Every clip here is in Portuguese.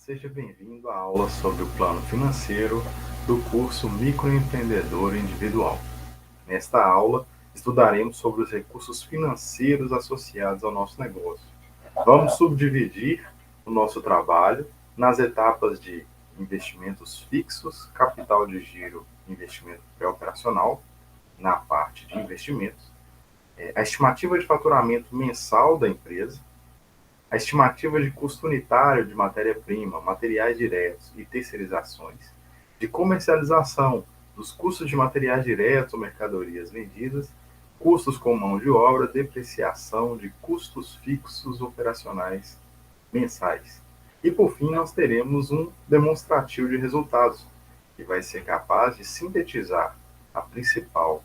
Seja bem-vindo à aula sobre o plano financeiro do curso Microempreendedor Individual. Nesta aula, estudaremos sobre os recursos financeiros associados ao nosso negócio. Vamos subdividir o nosso trabalho nas etapas de investimentos fixos, capital de giro, investimento pré-operacional, na parte de investimentos, a estimativa de faturamento mensal da empresa, a estimativa de custo unitário de matéria-prima, materiais diretos e terceirizações, de comercialização dos custos de materiais diretos ou mercadorias vendidas, custos com mão de obra, depreciação de custos fixos operacionais mensais. E, por fim, nós teremos um demonstrativo de resultados, que vai ser capaz de sintetizar a principal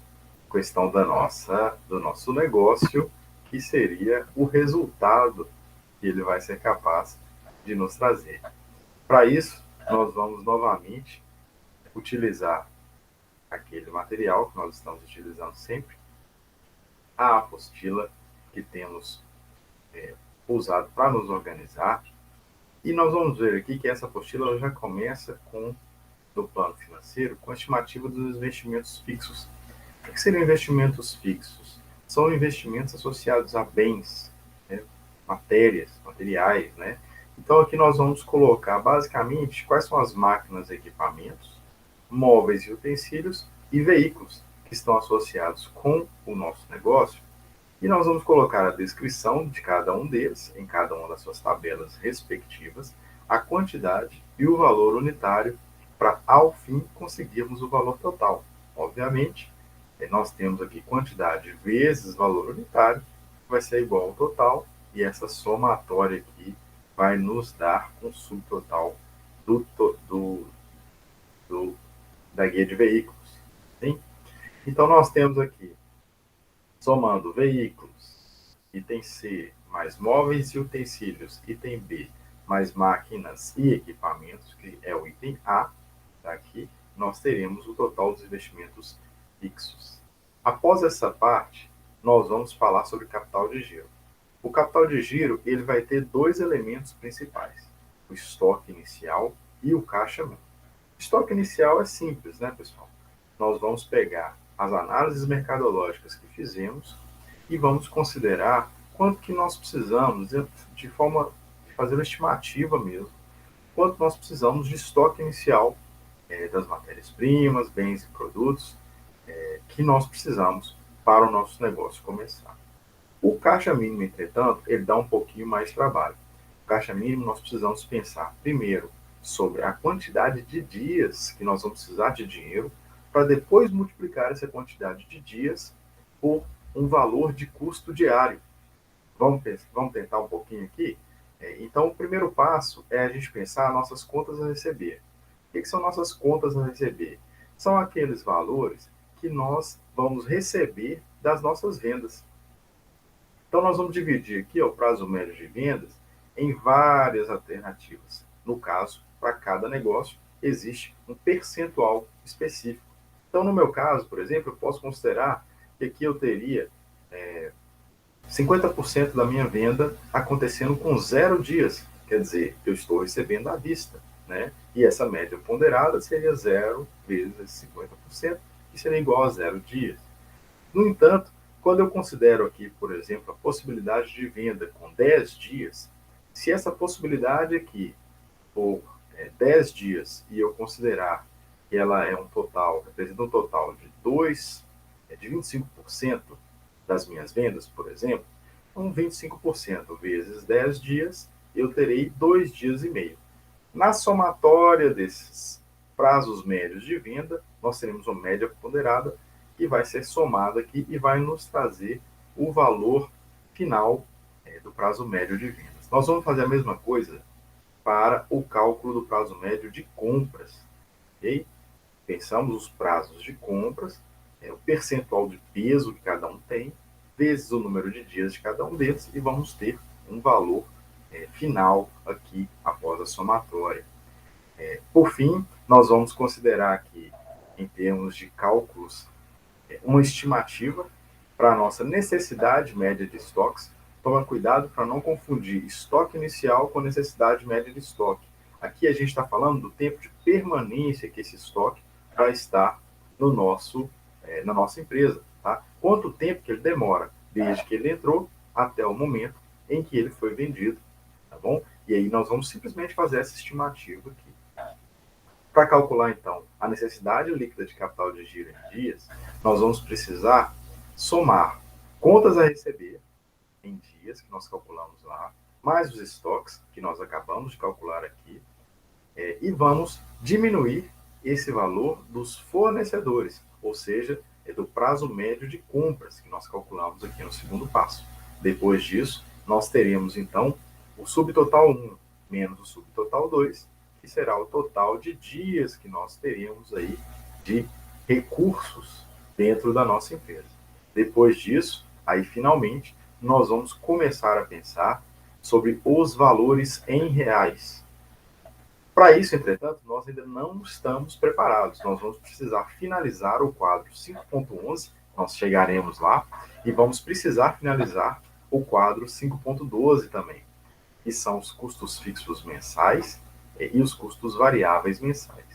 questão do nosso negócio, que seria o resultado que ele vai ser capaz de nos trazer. Para isso, nós vamos novamente utilizar aquele material que nós estamos utilizando sempre, a apostila que temos usado para nos organizar, e nós vamos ver aqui que essa apostila já começa com, no plano financeiro, com a estimativa dos investimentos fixos. O que seriam investimentos fixos? São investimentos associados a bens, né, materiais, né? Então aqui nós vamos colocar basicamente quais são as máquinas e equipamentos, móveis e utensílios e veículos que estão associados com o nosso negócio. E nós vamos colocar a descrição de cada um deles, em cada uma das suas tabelas respectivas, a quantidade e o valor unitário, para, ao fim, conseguirmos o valor total. Obviamente, nós temos aqui quantidade vezes valor unitário, que vai ser igual ao total, e essa somatória aqui vai nos dar um subtotal da guia de veículos. Sim? Então, nós temos aqui, somando veículos, item C, mais móveis e utensílios, item B, mais máquinas e equipamentos, que é o item A, aqui, nós teremos o total dos investimentos fixos. Após essa parte, nós vamos falar sobre capital de giro. O capital de giro ele vai ter dois elementos principais, o estoque inicial e o caixa mínimo. O estoque inicial é simples, né, pessoal? Nós vamos pegar as análises mercadológicas que fizemos e vamos considerar quanto que nós precisamos, de forma de fazer uma estimativa mesmo, quanto nós precisamos de estoque inicial das matérias-primas, bens e produtos que nós precisamos para o nosso negócio começar. O caixa mínimo, entretanto, ele dá um pouquinho mais de trabalho. O caixa mínimo nós precisamos pensar primeiro sobre a quantidade de dias que nós vamos precisar de dinheiro para depois multiplicar essa quantidade de dias por um valor de custo diário. Vamos tentar um pouquinho aqui? Então, o primeiro passo é a gente pensar nossas contas a receber. O que são nossas contas a receber? São aqueles valores que nós vamos receber das nossas vendas. Então, nós vamos dividir aqui o prazo médio de vendas em várias alternativas. No caso, para cada negócio, existe um percentual específico. Então, no meu caso, por exemplo, eu posso considerar que aqui eu teria 50% da minha venda acontecendo com 0 dias. Quer dizer, eu estou recebendo à vista, né? E essa média ponderada seria 0 vezes 50%, que seria igual a 0 dias. No entanto, quando eu considero aqui, por exemplo, a possibilidade de venda com 10 dias, se essa possibilidade aqui for 10 dias e eu considerar que ela é representa um total de 25% das minhas vendas, por exemplo, então 25% vezes 10 dias, eu terei 2 dias e meio. Na somatória desses prazos médios de venda, nós teremos uma média ponderada que vai ser somada aqui e vai nos trazer o valor final do prazo médio de vendas. Nós vamos fazer a mesma coisa para o cálculo do prazo médio de compras. Okay? Pensamos os prazos de compras, o percentual de peso que cada um tem, vezes o número de dias de cada um deles, e vamos ter um valor final aqui após a somatória. Por fim, nós vamos considerar aqui, em termos de cálculos, uma estimativa para a nossa necessidade média de estoques. Toma cuidado para não confundir estoque inicial com necessidade média de estoque. Aqui a gente está falando do tempo de permanência que esse estoque vai estar no nosso, na nossa empresa. Tá? Quanto tempo que ele demora, desde que ele entrou até o momento em que ele foi vendido. Tá bom? E aí nós vamos simplesmente fazer essa estimativa aqui. Para calcular, então, a necessidade líquida de capital de giro em dias, nós vamos precisar somar contas a receber em dias, que nós calculamos lá, mais os estoques, que nós acabamos de calcular aqui, e vamos diminuir esse valor dos fornecedores, ou seja, do prazo médio de compras, que nós calculamos aqui no segundo passo. Depois disso, nós teremos, então, o subtotal 1 menos o subtotal 2, que será o total de dias que nós teríamos aí de recursos dentro da nossa empresa. Depois disso, aí finalmente, nós vamos começar a pensar sobre os valores em reais. Para isso, entretanto, nós ainda não estamos preparados. Nós vamos precisar finalizar o quadro 5.11, nós chegaremos lá, e vamos precisar finalizar o quadro 5.12 também, que são os custos fixos mensais e os custos variáveis mensais.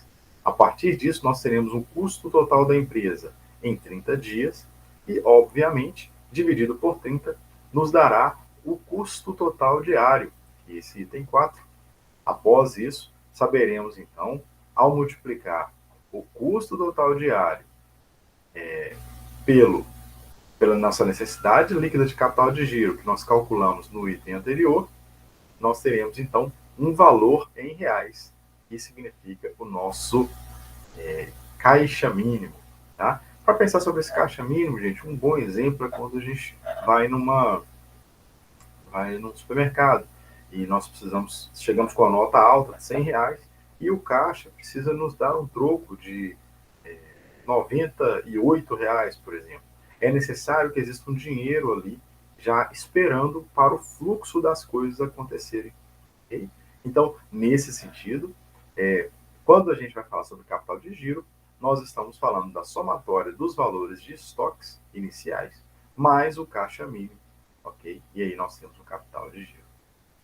A partir disso, nós teremos um custo total da empresa em 30 dias e, obviamente, dividido por 30, nos dará o custo total diário, que é esse item 4. Após isso, saberemos, então, ao multiplicar o custo total diário pela nossa necessidade líquida de capital de giro, que nós calculamos no item anterior, nós teremos, então, um valor em reais, que significa o nosso caixa mínimo. Tá? Para pensar sobre esse caixa mínimo, gente, um bom exemplo é quando a gente vai no supermercado e nós chegamos com a nota alta de R$ 100 e o caixa precisa nos dar um troco de R$ 98, por exemplo. É necessário que exista um dinheiro ali já esperando para o fluxo das coisas acontecerem. Okay? Então, nesse sentido, quando a gente vai falar sobre capital de giro, nós estamos falando da somatória dos valores de estoques iniciais mais o caixa mínimo. Ok? E aí nós temos o capital de giro.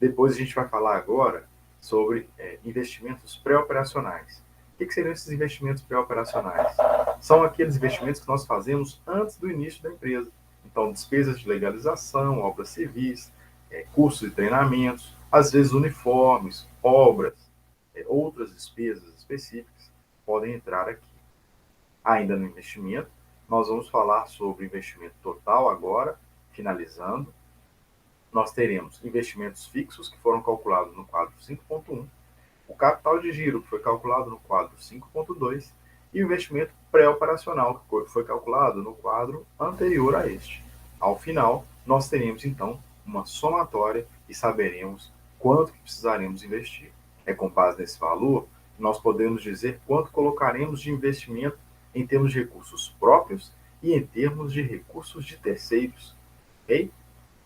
Depois a gente vai falar agora sobre investimentos pré-operacionais. O que seriam esses investimentos pré-operacionais? São aqueles investimentos que nós fazemos antes do início da empresa. Então, despesas de legalização, obras civis, cursos de treinamentos, às vezes uniformes, obras, outras despesas específicas podem entrar aqui. Ainda no investimento, nós vamos falar sobre investimento total agora, finalizando. Nós teremos investimentos fixos, que foram calculados no quadro 5.1, o capital de giro, que foi calculado no quadro 5.2, e o investimento pré-operacional, que foi calculado no quadro anterior a este. Ao final, nós teremos, então, uma somatória e saberemos quanto que precisaremos investir. É com base nesse valor que nós podemos dizer quanto colocaremos de investimento em termos de recursos próprios e em termos de recursos de terceiros. Okay?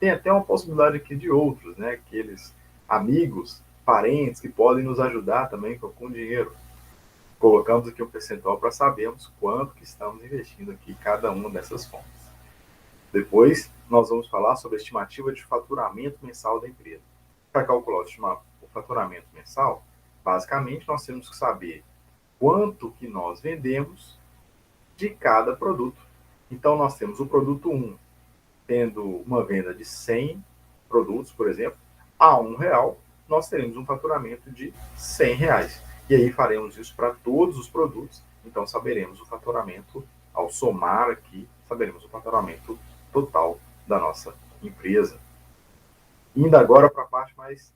Tem até uma possibilidade aqui de outros, né? Aqueles amigos, parentes que podem nos ajudar também com dinheiro. Colocamos aqui um percentual para sabermos quanto que estamos investindo aqui em cada uma dessas fontes. Depois, nós vamos falar sobre a estimativa de faturamento mensal da empresa. Para calcular o faturamento mensal, basicamente nós temos que saber quanto que nós vendemos de cada produto. Então, nós temos o produto 1, tendo uma venda de 100 produtos, por exemplo, a R$ 1, nós teremos um faturamento de R$ 100. E aí faremos isso para todos os produtos, então saberemos o faturamento, ao somar aqui, saberemos o faturamento total da nossa empresa. Indo agora para a parte mais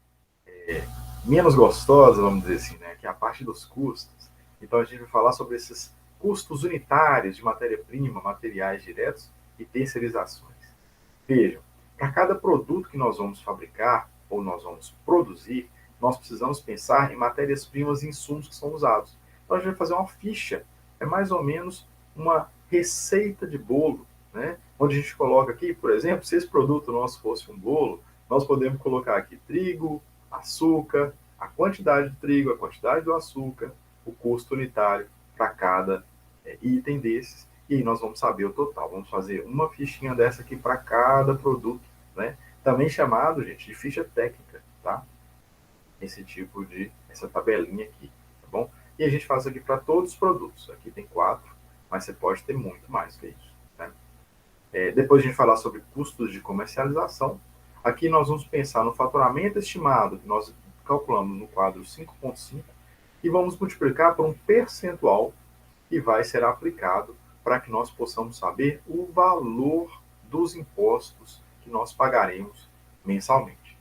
menos gostosa, vamos dizer assim, né, que é a parte dos custos. Então a gente vai falar sobre esses custos unitários de matéria-prima, materiais diretos e terceirizações. Vejam, para cada produto que nós vamos fabricar ou nós vamos produzir, nós precisamos pensar em matérias-primas e insumos que são usados. Então a gente vai fazer uma ficha, é mais ou menos uma receita de bolo, né? Onde a gente coloca aqui, por exemplo, se esse produto nosso fosse um bolo, nós podemos colocar aqui trigo, açúcar, a quantidade de trigo, a quantidade do açúcar, o custo unitário para cada item desses, e aí nós vamos saber o total. Vamos fazer uma fichinha dessa aqui para cada produto, né? Também chamado, gente, de ficha técnica, tá? essa tabelinha aqui, tá bom? E a gente faz aqui para todos os produtos. Aqui tem 4, mas você pode ter muito mais que isso, né? Depois a gente falar sobre custos de comercialização. Aqui nós vamos pensar no faturamento estimado, que nós calculamos no quadro 5.5, e vamos multiplicar por um percentual que vai ser aplicado para que nós possamos saber o valor dos impostos que nós pagaremos mensalmente.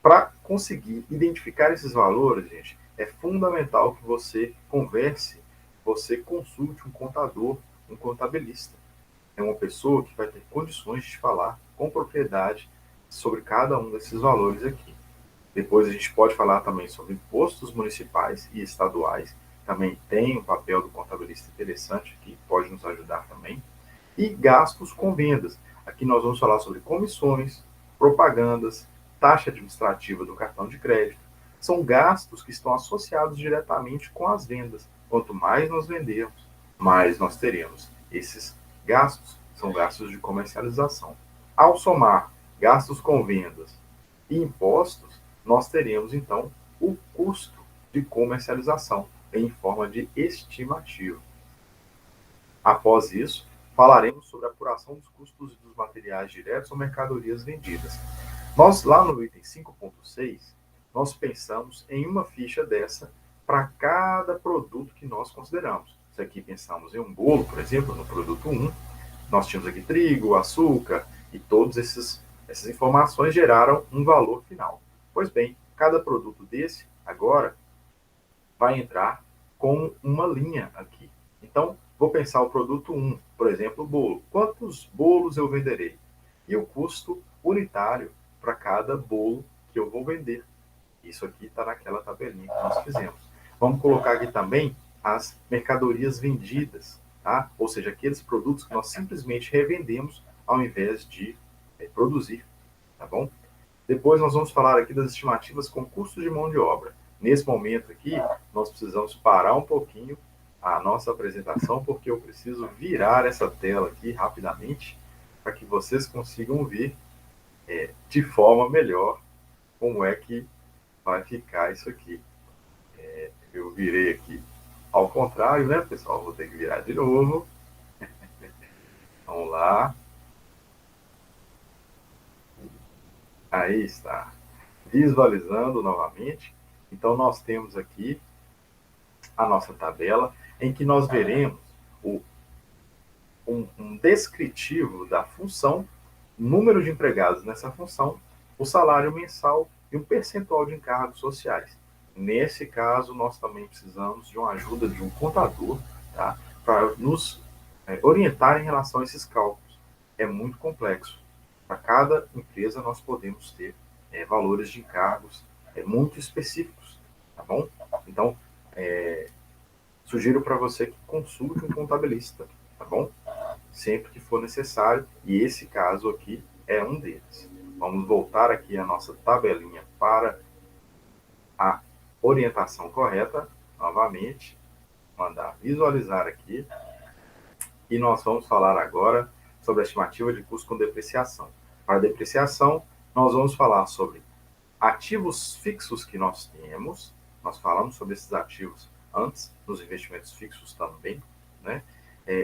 Para conseguir identificar esses valores, gente, é fundamental que você converse, você consulte um contador, um contabilista. É uma pessoa que vai ter condições de falar com propriedade sobre cada um desses valores aqui. Depois a gente pode falar também sobre impostos municipais e estaduais. Também tem um papel do contabilista interessante que pode nos ajudar também. E gastos com vendas. Aqui nós vamos falar sobre comissões, propagandas, taxa administrativa do cartão de crédito. São gastos que estão associados diretamente com as vendas. Quanto mais nós vendermos, mais nós teremos. Esses gastos são gastos de comercialização. Ao somar gastos com vendas e impostos, nós teremos, então, o custo de comercialização em forma de estimativa. Após isso, falaremos sobre a apuração dos custos dos materiais diretos ou mercadorias vendidas. Nós, lá no item 5.6, nós pensamos em uma ficha dessa para cada produto que nós consideramos. Se aqui pensamos em um bolo, por exemplo, no produto 1, nós tínhamos aqui trigo, açúcar, e todas essas informações geraram um valor final. Pois bem, cada produto desse, agora, vai entrar com uma linha aqui. Então, vou pensar o produto 1, por exemplo, o bolo. Quantos bolos eu venderei? E o custo unitário para cada bolo que eu vou vender. Isso aqui está naquela tabelinha que nós fizemos. Vamos colocar aqui também as mercadorias vendidas, tá? Ou seja, aqueles produtos que nós simplesmente revendemos ao invés de produzir, tá bom? Depois nós vamos falar aqui das estimativas com custo de mão de obra. Nesse momento aqui, nós precisamos parar um pouquinho a nossa apresentação, porque eu preciso virar essa tela aqui rapidamente, para que vocês consigam ver de forma melhor como é que vai ficar isso aqui. Eu virei aqui ao contrário, né, pessoal? Vou ter que virar de novo. Vamos lá. Aí está. Visualizando novamente. Então, nós temos aqui a nossa tabela, em que nós veremos um descritivo da função, número de empregados nessa função, o salário mensal e um percentual de encargos sociais. Nesse caso, nós também precisamos de uma ajuda de um contador, tá? Para nos orientar em relação a esses cálculos. É muito complexo. Para cada empresa, nós podemos ter valores de encargos muito específicos, tá bom? Então, sugiro para você que consulte um contabilista, tá bom? Sempre que for necessário, e esse caso aqui é um deles. Vamos voltar aqui a nossa tabelinha para a orientação correta, novamente, mandar visualizar aqui, e nós vamos falar agora sobre a estimativa de custo com depreciação. Para a depreciação, nós vamos falar sobre ativos fixos que nós temos, nós falamos sobre esses ativos antes, nos investimentos fixos também, né?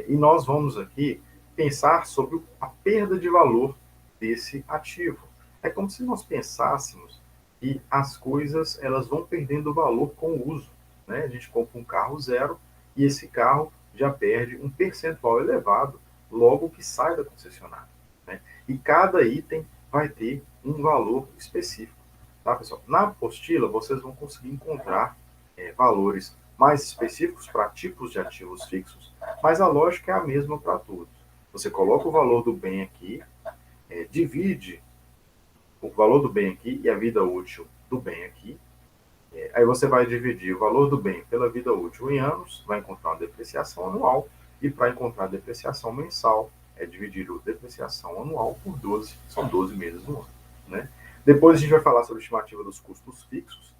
E nós vamos aqui pensar sobre a perda de valor desse ativo. É como se nós pensássemos que as coisas elas vão perdendo valor com o uso, né? A gente compra um carro zero e esse carro já perde um percentual elevado logo que sai da concessionária, né? E cada item vai ter um valor específico, tá, pessoal? Na apostila, vocês vão conseguir encontrar valores mais específicos para tipos de ativos fixos, mas a lógica é a mesma para todos. Você coloca o valor do bem aqui, divide o valor do bem aqui e a vida útil do bem aqui, aí você vai dividir o valor do bem pela vida útil em anos, vai encontrar uma depreciação anual, e para encontrar a depreciação mensal, dividir a depreciação anual por 12, são 12 meses no ano, né? Depois a gente vai falar sobre a estimativa dos custos fixos,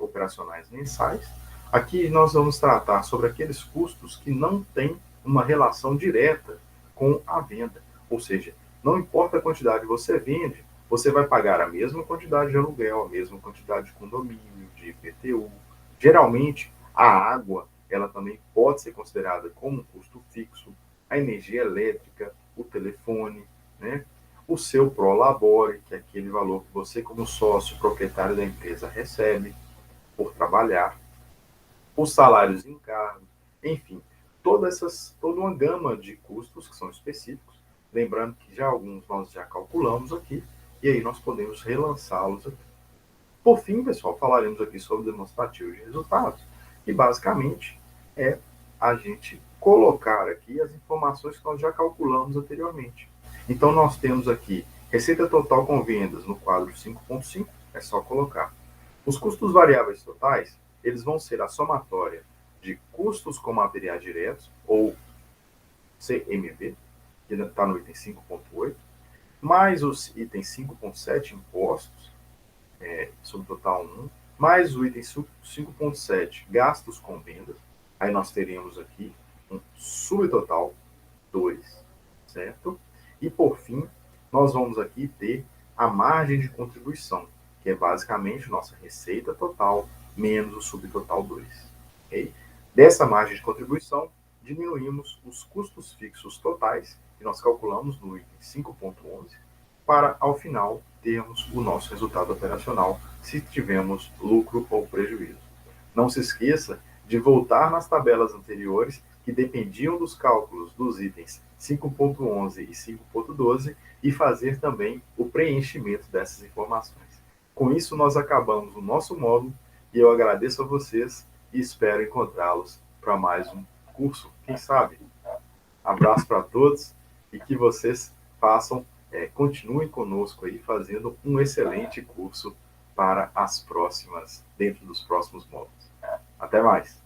operacionais mensais. Aqui nós vamos tratar sobre aqueles custos que não têm uma relação direta com a venda. Ou seja, não importa a quantidade que você vende, você vai pagar a mesma quantidade de aluguel, a mesma quantidade de condomínio, de IPTU. Geralmente, a água, ela também pode ser considerada como um custo fixo, a energia elétrica, o telefone, né? O seu prolabore, que é aquele valor que você, como sócio proprietário da empresa, recebe por trabalhar, os salários em cargo, enfim, toda uma gama de custos que são específicos. Lembrando que já alguns nós já calculamos aqui, e aí nós podemos relançá-los aqui. Por fim, pessoal, falaremos aqui sobre demonstrativo de resultados, que basicamente é a gente colocar aqui as informações que nós já calculamos anteriormente. Então, nós temos aqui receita total com vendas no quadro 5.5, é só colocar. Os custos variáveis totais, eles vão ser a somatória de custos com materiais diretos, ou CMV, que está no item 5.8, mais os itens 5.7, impostos, sobre total 1, mais o item 5.7, gastos com vendas. Aí nós teríamos aqui um subtotal 2, certo? E por fim, nós vamos aqui ter a margem de contribuição, que é basicamente nossa receita total menos o subtotal 2. Okay? Dessa margem de contribuição, diminuímos os custos fixos totais, que nós calculamos no item 5.11, para, ao final, termos o nosso resultado operacional, se tivermos lucro ou prejuízo. Não se esqueça de voltar nas tabelas anteriores, que dependiam dos cálculos dos itens 5.11 e 5.12, e fazer também o preenchimento dessas informações. Com isso, nós acabamos o nosso módulo, e eu agradeço a vocês e espero encontrá-los para mais um curso, quem sabe. Abraço para todos e que vocês façam, continuem conosco aí fazendo um excelente curso para as próximas, dentro dos próximos módulos. Até mais!